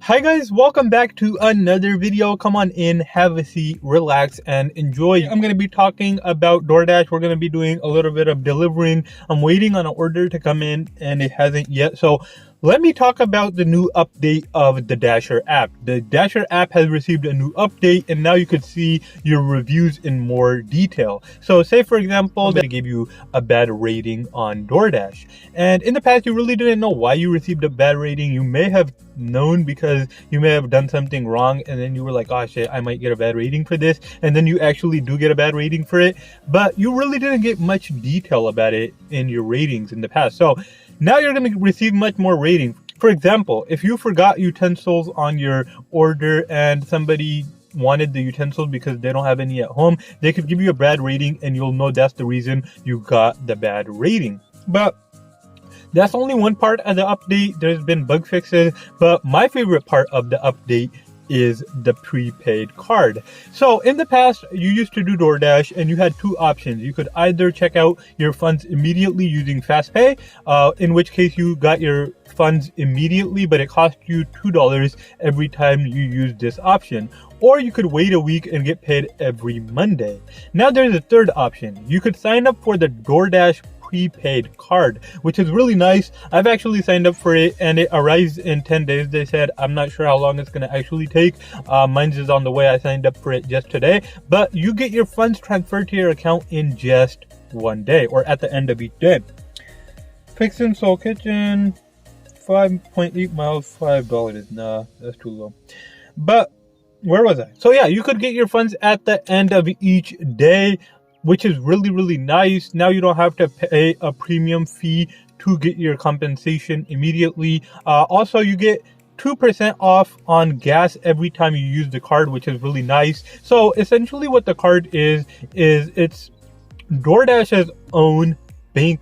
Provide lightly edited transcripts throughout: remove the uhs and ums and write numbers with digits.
Hi guys, welcome back to another video. Come on in, have a seat, relax, and enjoy. I'm going to be talking about DoorDash. We're going to be doing a little bit of delivering. I'm waiting on an order to come in and it hasn't yet. So let me talk about the new update of the Dasher app. The Dasher app has received a new update and now you could see your reviews in more detail. So say for example, they gave you a bad rating on DoorDash. And in the past, you really didn't know why you received a bad rating. You may have known because you may have done something wrong and then you were like, oh shit, I might get a bad rating for this, and then you actually do get a bad rating for it, but you really didn't get much detail about it in your ratings in the past. So now you're going to receive much more rating. For example, if you forgot utensils on your order and somebody wanted the utensils because they don't have any at home, they could give you a bad rating and you'll know that's the reason you got the bad rating. But that's only one part of the update. There's been bug fixes, but my favorite part of the update is the prepaid card. So in the past, you used to do DoorDash and you had two options. You could either check out your funds immediately using FastPay, in which case you got your funds immediately, but it cost you $2 every time you use this option. Or you could wait a week and get paid every Monday. Now there's a third option. You could sign up for the DoorDash prepaid card, which is really nice. I've actually signed up for it and it arrives in 10 days. They said, I'm not sure how long it's going to actually take. Mine's is on the way. I signed up for it just today, but you get your funds transferred to your account in just one day or at the end of each day. Fixin' Soul Kitchen, 5.8 miles, $5. Nah, that's too low. But where was I? So yeah, you could get your funds at the end of each day, which is really nice. Now you don't have to pay a premium fee to get your compensation immediately. Also, you get 2% off on gas every time you use the card, which is really nice. So essentially what the card is it's DoorDash's own bank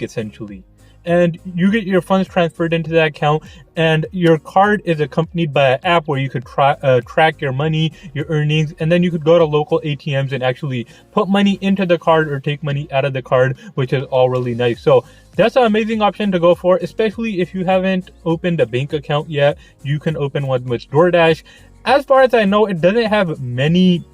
essentially. And you get your funds transferred into that account, and your card is accompanied by an app where you could track your money, your earnings, and then you could go to local ATMs and actually put money into the card or take money out of the card, which is all really nice. So that's an amazing option to go for, especially if you haven't opened a bank account yet. You can open one with DoorDash. As far as I know, it doesn't have many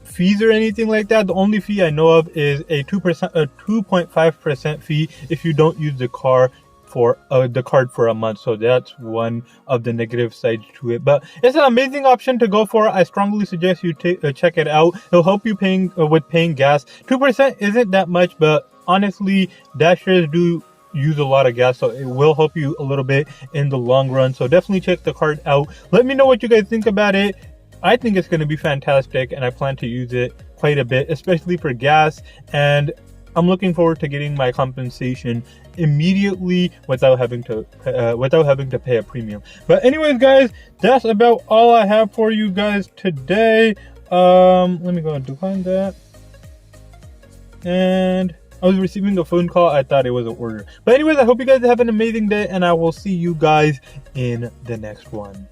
fees or anything like that. The only fee I know of is a 2.5% fee if you don't use the card for a month. So that's one of the negative sides to it, but it's an amazing option to go for. I strongly suggest you check it out. It'll help you with paying gas. 2% isn't that much, but honestly, Dashers do use a lot of gas, so it will help you a little bit in the long run. So definitely check the card out. Let me know what you guys think about it. I think it's going to be fantastic and I plan to use it quite a bit, especially for gas, and I'm looking forward to getting my compensation immediately without having to pay a premium. But anyways guys, that's about all I have for you guys today. Let me go and define that. And I was receiving a phone call. I thought it was an order. But anyways, I hope you guys have an amazing day and I will see you guys in the next one.